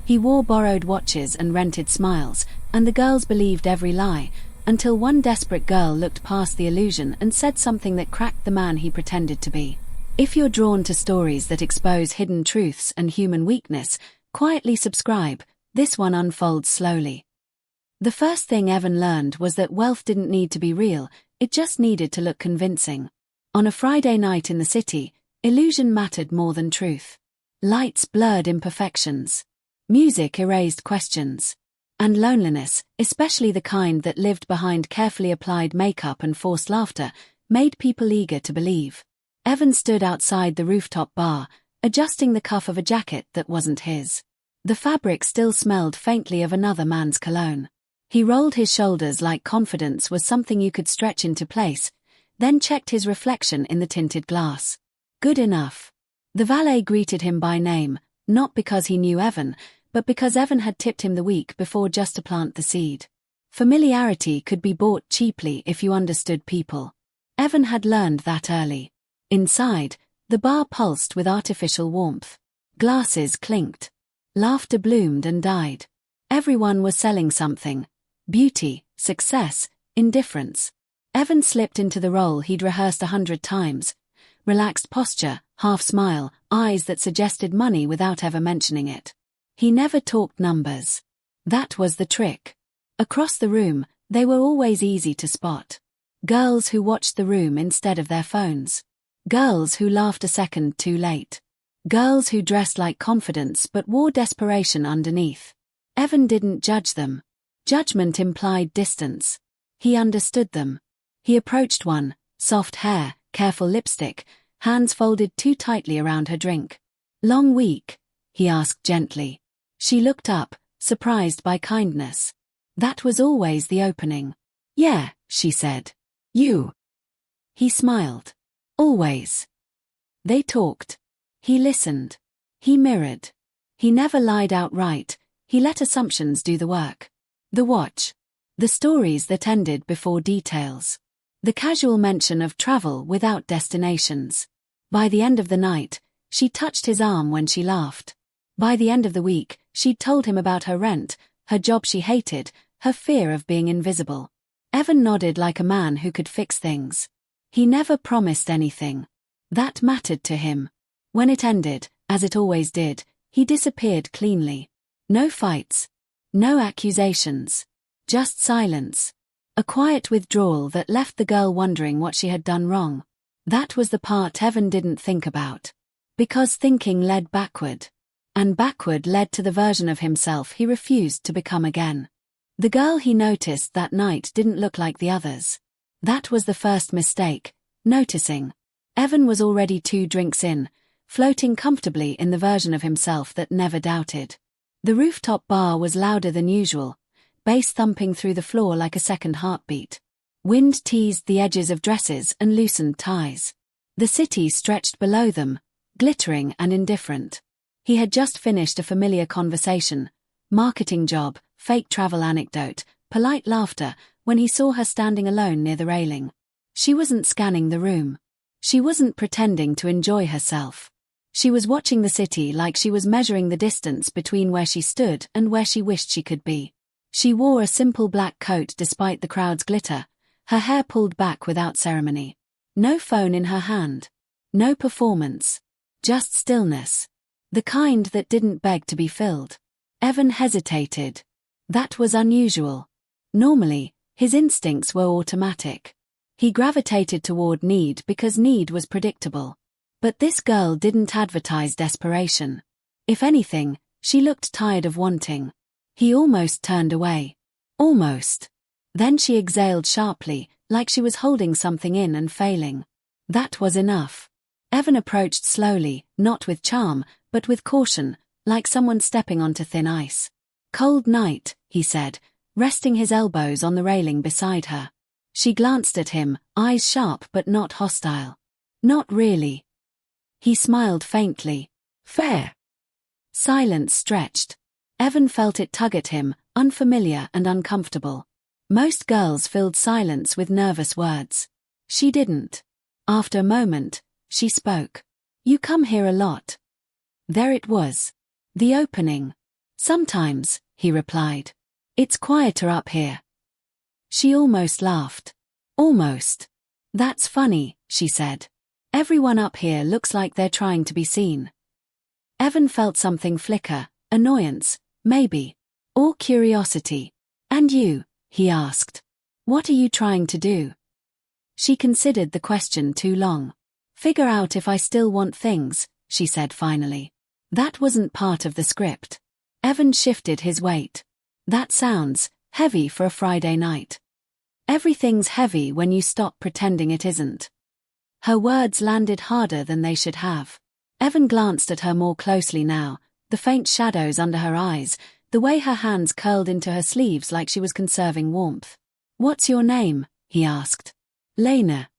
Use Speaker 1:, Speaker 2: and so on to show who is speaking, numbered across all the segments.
Speaker 1: He wore borrowed watches and rented smiles, and the girls believed every lie, until one desperate girl looked past the illusion and said something that cracked the man he pretended to be. If you're drawn to stories that expose hidden truths and human weakness, quietly subscribe. This one unfolds slowly. The first thing Evan learned was that wealth didn't need to be real, it just needed to look convincing. On a Friday night in the city, illusion mattered more than truth. Lights blurred imperfections. Music erased questions. And loneliness, especially the kind that lived behind carefully applied makeup and forced laughter, made people eager to believe. Evan stood outside the rooftop bar, adjusting the cuff of a jacket that wasn't his. The fabric still smelled faintly of another man's cologne. He rolled his shoulders like confidence was something you could stretch into place, then checked his reflection in the tinted glass. Good enough. The valet greeted him by name, not because he knew Evan, but because Evan had tipped him the week before just to plant the seed. Familiarity could be bought cheaply if you understood people. Evan had learned that early. Inside, the bar pulsed with artificial warmth. Glasses clinked. Laughter bloomed and died. Everyone was selling something. Beauty, success, indifference. Evan slipped into the role he'd rehearsed 100 times. Relaxed posture, half smile, eyes that suggested money without ever mentioning it. He never talked numbers. That was the trick. Across the room, they were always easy to spot. Girls who watched the room instead of their phones. Girls who laughed a second too late. Girls who dressed like confidence but wore desperation underneath. Evan didn't judge them. Judgment implied distance. He understood them. He approached one, soft hair, careful lipstick, hands folded too tightly around her drink. Long week? He asked gently. She looked up, surprised by kindness. That was always the opening. Yeah, she said. You. He smiled. Always. They talked. He listened. He mirrored. He never lied outright, he let assumptions do the work. The watch. The stories that ended before details. The casual mention of travel without destinations. By the end of the night, she touched his arm when she laughed. By the end of the week, she'd told him about her rent, her job she hated, her fear of being invisible. Evan nodded like a man who could fix things. He never promised anything. That mattered to him. When it ended, as it always did, he disappeared cleanly. No fights. No accusations. Just silence. A quiet withdrawal that left the girl wondering what she had done wrong. That was the part Evan didn't think about. Because thinking led backward. And backward led to the version of himself he refused to become again. The girl he noticed that night didn't look like the others. That was the first mistake, noticing. Evan was already 2 drinks in, floating comfortably in the version of himself that never doubted. The rooftop bar was louder than usual, bass thumping through the floor like a second heartbeat. Wind teased the edges of dresses and loosened ties. The city stretched below them, glittering and indifferent. He had just finished a familiar conversation, marketing job, fake travel anecdote, polite laughter, when he saw her standing alone near the railing. She wasn't scanning the room. She wasn't pretending to enjoy herself. She was watching the city like she was measuring the distance between where she stood and where she wished she could be. She wore a simple black coat despite the crowd's glitter, her hair pulled back without ceremony. No phone in her hand. No performance. Just stillness. The kind that didn't beg to be filled. Evan hesitated. That was unusual. Normally, his instincts were automatic. He gravitated toward need because need was predictable. But this girl didn't advertise desperation. If anything, she looked tired of wanting. He almost turned away. Almost. Then she exhaled sharply, like she was holding something in and failing. That was enough. Evan approached slowly, not with charm, but with caution, like someone stepping onto thin ice. Cold night, he said, resting his elbows on the railing beside her. She glanced at him, eyes sharp but not hostile. Not really. He smiled faintly. Fair. Silence stretched. Evan felt it tug at him, unfamiliar and uncomfortable. Most girls filled silence with nervous words. She didn't. After a moment, she spoke. You come here a lot. There it was. The opening. Sometimes, he replied. It's quieter up here. She almost laughed. Almost. That's funny, she said. Everyone up here looks like they're trying to be seen. Evan felt something flicker, annoyance, maybe, or curiosity. And you, he asked. What are you trying to do? She considered the question too long. Figure out if I still want things, she said finally. That wasn't part of the script. Evan shifted his weight. That sounds heavy for a Friday night. Everything's heavy when you stop pretending it isn't. Her words landed harder than they should have. Evan glanced at her more closely now, the faint shadows under her eyes, the way her hands curled into her sleeves like she was conserving warmth. What's your name? He asked. Lena.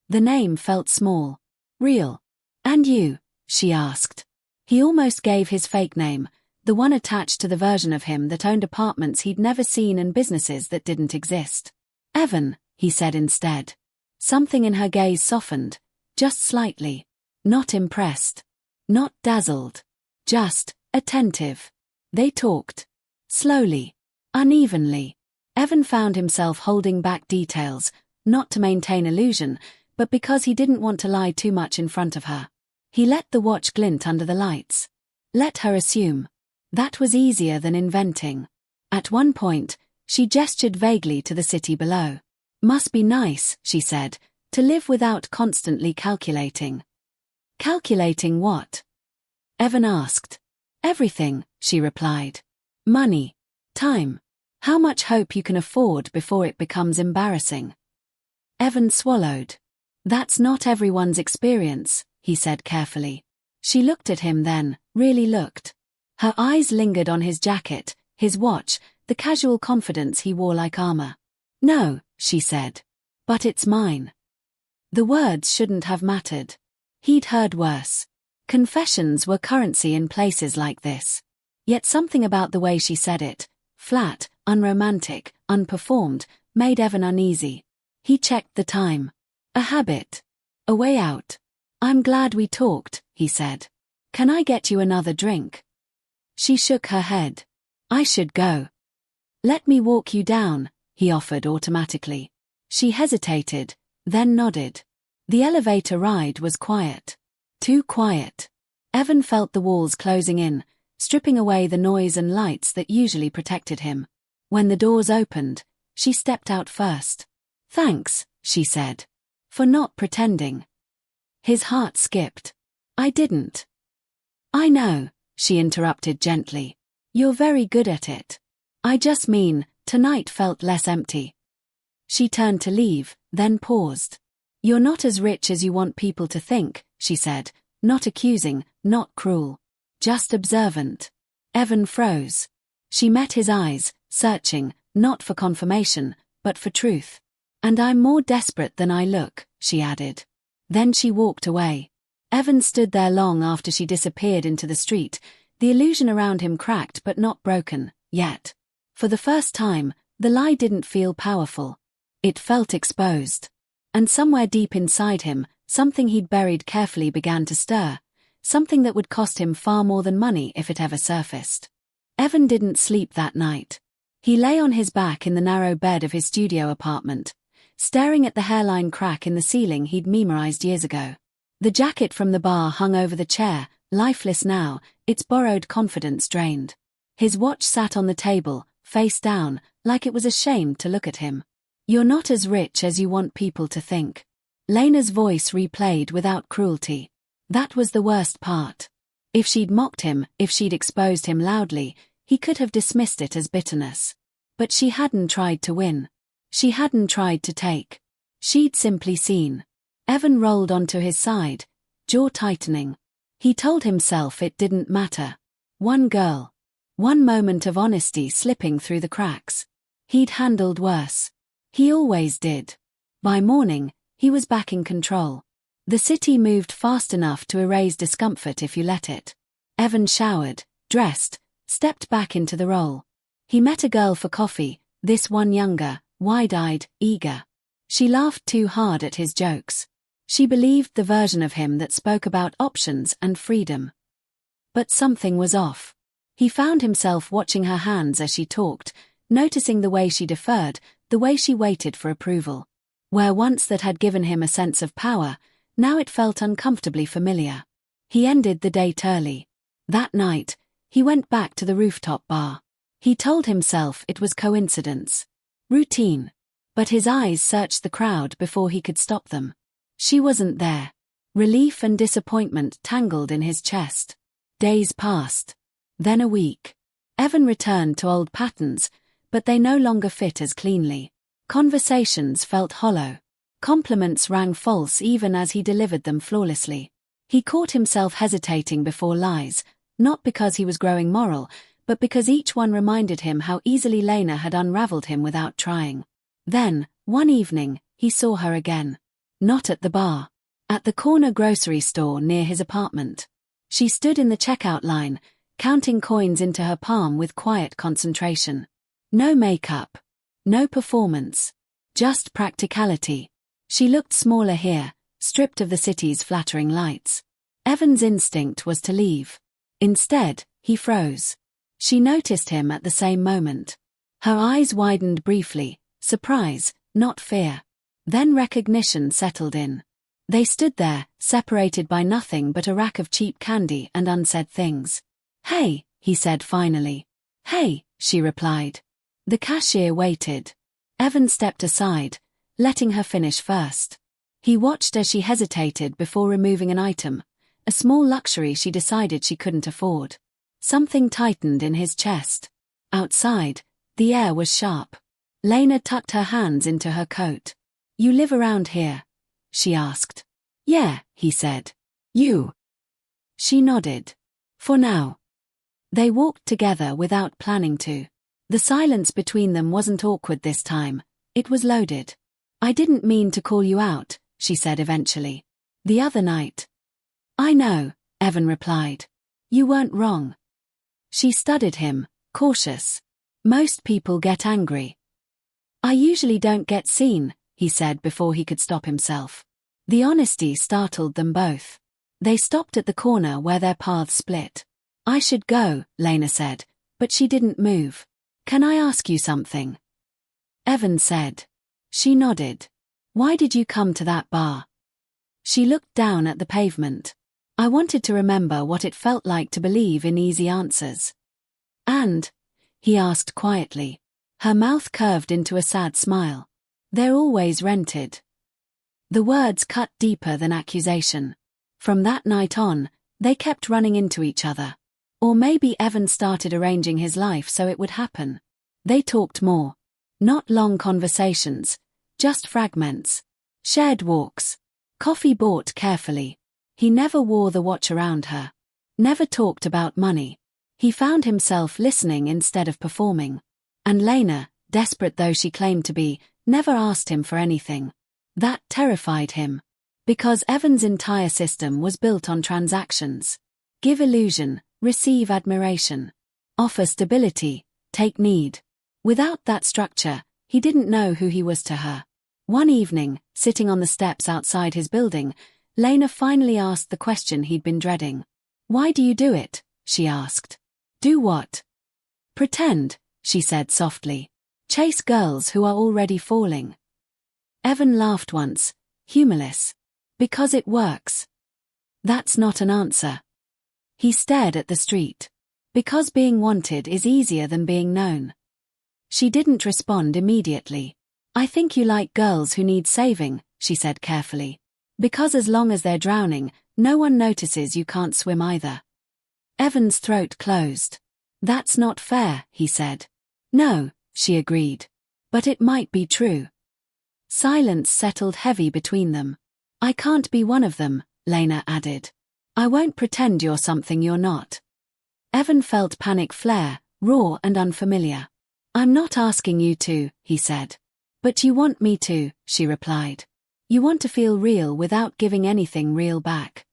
Speaker 1: The name felt small. Real. And you? She asked. He almost gave his fake name, the one attached to the version of him that owned apartments he'd never seen and businesses that didn't exist. Evan, he said instead. Something in her gaze softened, just slightly. Not impressed. Not dazzled. Just attentive. They talked. Slowly. Unevenly. Evan found himself holding back details, not to maintain illusion, but because he didn't want to lie too much in front of her. He let the watch glint under the lights. Let her assume. That was easier than inventing. At one point, she gestured vaguely to the city below. Must be nice, she said, to live without constantly calculating. Calculating what? Evan asked. Everything, she replied. Money. Time. How much hope you can afford before it becomes embarrassing. Evan swallowed. That's not everyone's experience, he said carefully. She looked at him then, really looked. Her eyes lingered on his jacket, his watch, the casual confidence he wore like armor. No, she said. But it's mine. The words shouldn't have mattered. He'd heard worse. Confessions were currency in places like this. Yet something about the way she said it, flat, unromantic, unperformed, made Evan uneasy. He checked the time. A habit. A way out. I'm glad we talked, he said. Can I get you another drink? She shook her head. I should go. Let me walk you down, he offered automatically. She hesitated, then nodded. The elevator ride was quiet. Too quiet. Evan felt the walls closing in, stripping away the noise and lights that usually protected him. When the doors opened, she stepped out first. Thanks, she said. For not pretending. His heart skipped. I didn't. I know, she interrupted gently. You're very good at it. I just mean, tonight felt less empty. She turned to leave, then paused. You're not as rich as you want people to think, she said, not accusing, not cruel. Just observant. Evan froze. She met his eyes, searching, not for confirmation, but for truth. And I'm more desperate than I look, she added. Then she walked away. Evan stood there long after she disappeared into the street, the illusion around him cracked but not broken, yet. For the first time, the lie didn't feel powerful. It felt exposed. And somewhere deep inside him, something he'd buried carefully began to stir, something that would cost him far more than money if it ever surfaced. Evan didn't sleep that night. He lay on his back in the narrow bed of his studio apartment, staring at the hairline crack in the ceiling he'd memorized years ago. The jacket from the bar hung over the chair, lifeless now, its borrowed confidence drained. His watch sat on the table, face down, like it was ashamed to look at him. You're not as rich as you want people to think. Lena's voice replayed without cruelty. That was the worst part. If she'd mocked him, if she'd exposed him loudly, he could have dismissed it as bitterness. But she hadn't tried to win. She hadn't tried to take. She'd simply seen. Evan rolled onto his side, jaw tightening. He told himself it didn't matter. One girl. One moment of honesty slipping through the cracks. He'd handled worse. He always did. By morning, he was back in control. The city moved fast enough to erase discomfort if you let it. Evan showered, dressed, stepped back into the role. He met a girl for coffee, this one younger, wide-eyed, eager. She laughed too hard at his jokes. She believed the version of him that spoke about options and freedom. But something was off. He found himself watching her hands as she talked, noticing the way she deferred, the way she waited for approval. Where once that had given him a sense of power, now it felt uncomfortably familiar. He ended the date early. That night, he went back to the rooftop bar. He told himself it was coincidence. Routine. But his eyes searched the crowd before he could stop them. She wasn't there. Relief and disappointment tangled in his chest. Days passed. Then a week. Evan returned to old patterns, but they no longer fit as cleanly. Conversations felt hollow. Compliments rang false even as he delivered them flawlessly. He caught himself hesitating before lies, not because he was growing moral, but because each one reminded him how easily Lena had unraveled him without trying. Then, one evening, he saw her again. Not at the bar. At the corner grocery store near his apartment. She stood in the checkout line, counting coins into her palm with quiet concentration. No makeup. No performance. Just practicality. She looked smaller here, stripped of the city's flattering lights. Evan's instinct was to leave. Instead, he froze. She noticed him at the same moment. Her eyes widened briefly, surprise, not fear. Then recognition settled in. They stood there, separated by nothing but a rack of cheap candy and unsaid things. "Hey," he said finally. "Hey," she replied. The cashier waited. Evan stepped aside, letting her finish first. He watched as she hesitated before removing an item, a small luxury she decided she couldn't afford. Something tightened in his chest. Outside, the air was sharp. Lena tucked her hands into her coat. "You live around here?" she asked. "Yeah," he said. "You?" She nodded. "For now." They walked together without planning to. The silence between them wasn't awkward this time, it was loaded. "I didn't mean to call you out," she said eventually. "The other night." "I know," Evan replied. "You weren't wrong." She studied him, cautious. "Most people get angry." "I usually don't get seen," he said before he could stop himself. The honesty startled them both. They stopped at the corner where their paths split. "I should go," Lena said, but she didn't move. "Can I ask you something?" Evan said. She nodded. "Why did you come to that bar?" She looked down at the pavement. "I wanted to remember what it felt like to believe in easy answers." "And?" he asked quietly. Her mouth curved into a sad smile. "They're always rented." The words cut deeper than accusation. From that night on, they kept running into each other. Or maybe Evan started arranging his life so it would happen. They talked more. Not long conversations, just fragments. Shared walks. Coffee bought carefully. He never wore the watch around her. Never talked about money. He found himself listening instead of performing. And Lena, desperate though she claimed to be, never asked him for anything. That terrified him. Because Evan's entire system was built on transactions. Give illusion, receive admiration. Offer stability, take need. Without that structure, he didn't know who he was to her. One evening, sitting on the steps outside his building, Lena finally asked the question he'd been dreading. "Why do you do it?" she asked. "Do what?" "Pretend," she said softly. "Chase girls who are already falling." Evan laughed once, humorless. "Because it works." "That's not an answer." He stared at the street. "Because being wanted is easier than being known." She didn't respond immediately. "I think you like girls who need saving," she said carefully. "Because as long as they're drowning, no one notices you can't swim either." Evan's throat closed. "That's not fair," he said. "No," she agreed. "But it might be true." Silence settled heavy between them. "I can't be one of them," Lena added. "I won't pretend you're something you're not." Evan felt panic flare, raw and unfamiliar. "I'm not asking you to," he said. "But you want me to," she replied. "You want to feel real without giving anything real back."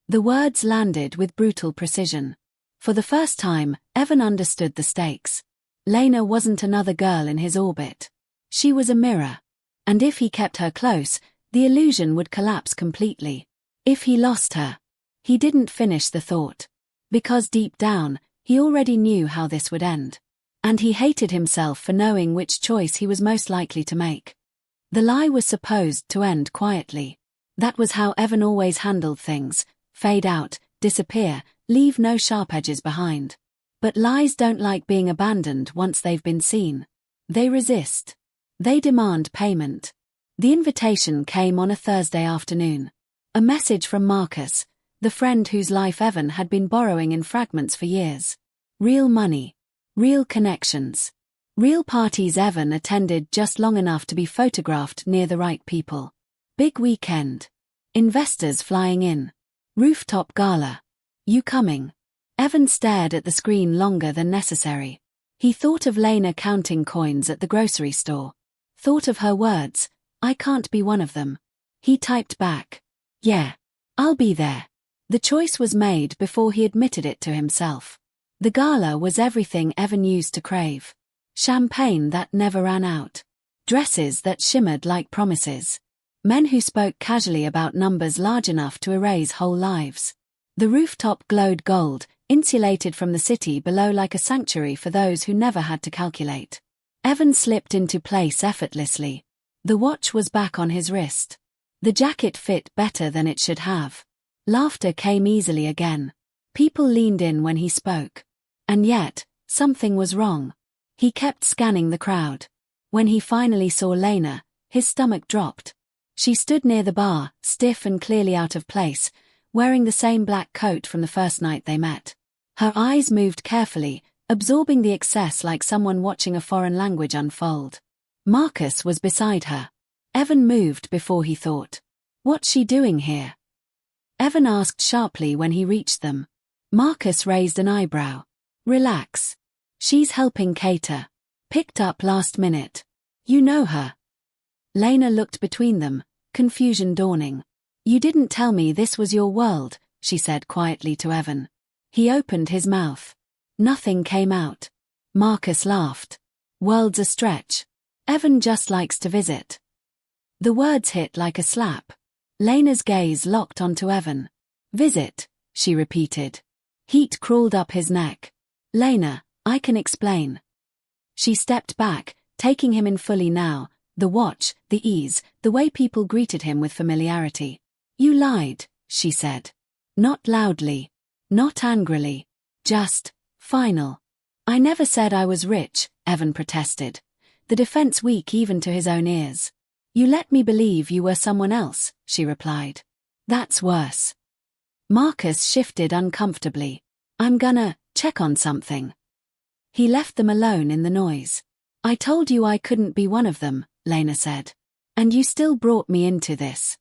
Speaker 1: The words landed with brutal precision. For the first time, Evan understood the stakes. Lena wasn't another girl in his orbit. She was a mirror. And if he kept her close, the illusion would collapse completely. If he lost her. He didn't finish the thought. Because deep down, He already knew how this would end. And he hated himself for knowing which choice he was most likely to make. The lie was supposed to end quietly. That was how Evan always handled things: fade out, disappear, leave no sharp edges behind. But lies don't like being abandoned once they've been seen. They resist. They demand payment. The invitation came on a Thursday afternoon. A message from Marcus, the friend whose life Evan had been borrowing in fragments for years. Real money. Real connections. Real parties Evan attended just long enough to be photographed near the right people. Big weekend. Investors flying in. Rooftop gala. You coming? Evan stared at the screen longer than necessary. He thought of Lena counting coins at the grocery store. Thought of her words, "I can't be one of them." He typed back, "Yeah, I'll be there." The choice was made before he admitted it to himself. The gala was everything Evan used to crave. Champagne that never ran out. Dresses that shimmered like promises. Men who spoke casually about numbers large enough to erase whole lives. The rooftop glowed gold, insulated from the city below like a sanctuary for those who never had to calculate. Evan slipped into place effortlessly. The watch was back on his wrist. The jacket fit better than it should have. Laughter came easily again. People leaned in when he spoke. And yet, something was wrong. He kept scanning the crowd. When he finally saw Lena, his stomach dropped. She stood near the bar, stiff and clearly out of place, wearing the same black coat from the first night they met. Her eyes moved carefully, absorbing the excess like someone watching a foreign language unfold. Marcus was beside her. Evan moved before he thought. "What's she doing here?" Evan asked sharply when he reached them. Marcus raised an eyebrow. "Relax. She's helping Katie. Picked up last minute. You know her." Lena looked between them, confusion dawning. "You didn't tell me this was your world," she said quietly to Evan. He opened his mouth. Nothing came out. Marcus laughed. "World's a stretch. Evan just likes to visit." The words hit like a slap. Lena's gaze locked onto Evan. "Visit," she repeated. Heat crawled up his neck. "Lena, I can explain." She stepped back, taking him in fully now, the watch, the ease, the way people greeted him with familiarity. "You lied," she said. Not loudly. Not angrily. Just, final. "I never said I was rich," Evan protested. The defense weak even to his own ears. "You let me believe you were someone else," she replied. "That's worse." Marcus shifted uncomfortably. "I'm gonna check on something." He left them alone in the noise. "I told you I couldn't be one of them," Lena said. "And you still brought me into this."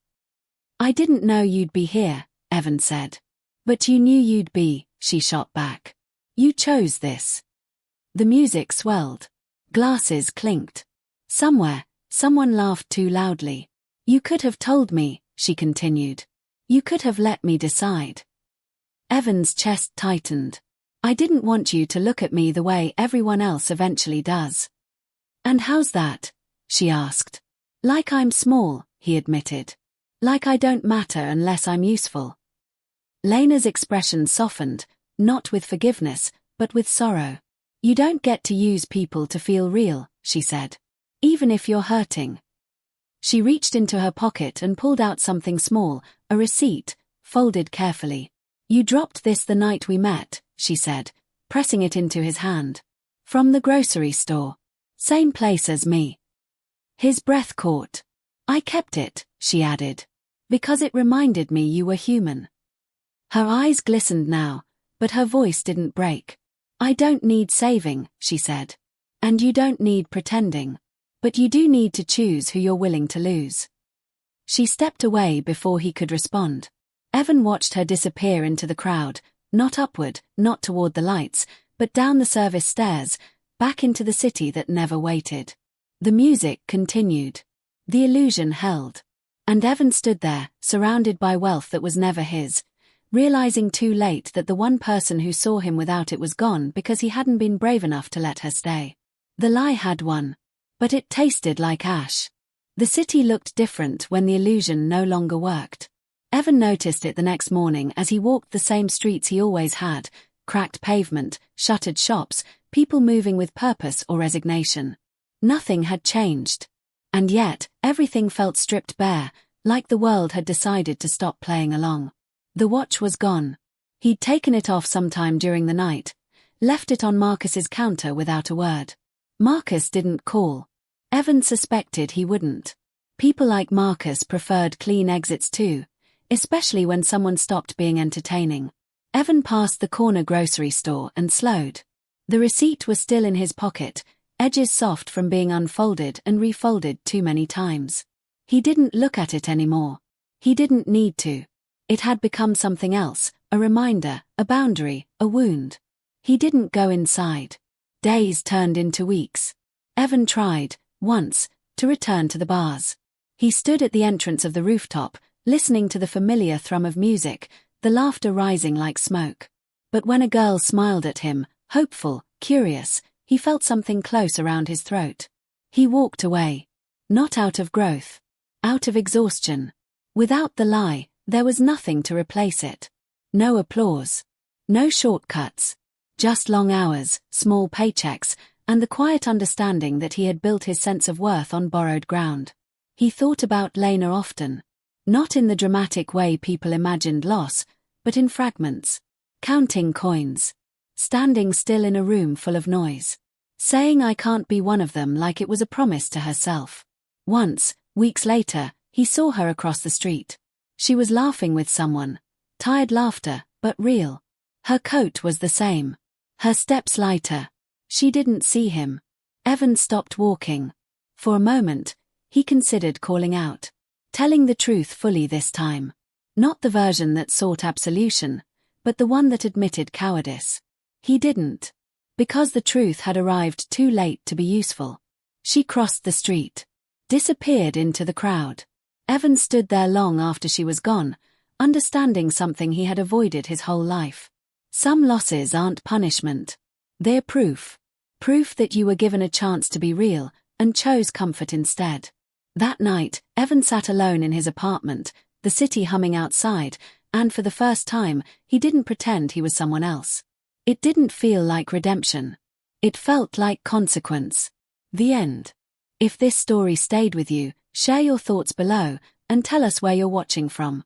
Speaker 1: "I didn't know you'd be here," Evan said. "But you knew you'd be," she shot back. "You chose this." The music swelled. Glasses clinked. Somewhere, someone laughed too loudly. "You could have told me," she continued. "You could have let me decide." Evan's chest tightened. "I didn't want you to look at me the way everyone else eventually does." "And how's that?" she asked. "Like I'm small," he admitted. "Like I don't matter unless I'm useful." Lena's expression softened, not with forgiveness, but with sorrow. "You don't get to use people to feel real," she said. "Even if you're hurting." She reached into her pocket and pulled out something small, a receipt, folded carefully. "You dropped this the night we met," she said, pressing it into his hand. "From the grocery store. Same place as me." His breath caught. "I kept it," she added, "because it reminded me you were human." Her eyes glistened now, but her voice didn't break. "I don't need saving," she said. "And you don't need pretending. But you do need to choose who you're willing to lose." She stepped away before he could respond. Evan watched her disappear into the crowd, not upward, not toward the lights, but down the service stairs, back into the city that never waited. The music continued. The illusion held. And Evan stood there, surrounded by wealth that was never his, realizing too late that the one person who saw him without it was gone because he hadn't been brave enough to let her stay. The lie had won. But it tasted like ash. The city looked different when the illusion no longer worked. Evan noticed it the next morning as he walked the same streets he always had, cracked pavement, shuttered shops, people moving with purpose or resignation. Nothing had changed. And yet, everything felt stripped bare, like the world had decided to stop playing along. The watch was gone. He'd taken it off sometime during the night, left it on Marcus's counter without a word. Marcus didn't call. Evan suspected he wouldn't. People like Marcus preferred clean exits too, especially when someone stopped being entertaining. Evan passed the corner grocery store and slowed. The receipt was still in his pocket, edges soft from being unfolded and refolded too many times. He didn't look at it anymore. He didn't need to. It had become something else, a reminder, a boundary, a wound. He didn't go inside. Days turned into weeks. Evan tried, once, to return to the bars. He stood at the entrance of the rooftop, listening to the familiar thrum of music, the laughter rising like smoke. But when a girl smiled at him, hopeful, curious, he felt something close around his throat. He walked away. Not out of growth. Out of exhaustion. Without the lie, there was nothing to replace it. No applause. No shortcuts. Just long hours, small paychecks, and the quiet understanding that he had built his sense of worth on borrowed ground. He thought about Lena often. Not in the dramatic way people imagined loss, but in fragments. Counting coins. Standing still in a room full of noise. Saying I can't be one of them like it was a promise to herself. Once, weeks later, he saw her across the street. She was laughing with someone. Tired laughter, but real. Her coat was the same. Her steps lighter. She didn't see him. Evan stopped walking. For a moment, he considered calling out. Telling the truth fully this time. Not the version that sought absolution, but the one that admitted cowardice. He didn't. Because the truth had arrived too late to be useful. She crossed the street. Disappeared into the crowd. Evan stood there long after she was gone, understanding something he had avoided his whole life. Some losses aren't punishment. They're proof. Proof that you were given a chance to be real, and chose comfort instead. That night, Evan sat alone in his apartment, the city humming outside, and for the first time, he didn't pretend he was someone else. It didn't feel like redemption. It felt like consequence. The end. If this story stayed with you, share your thoughts below, and tell us where you're watching from.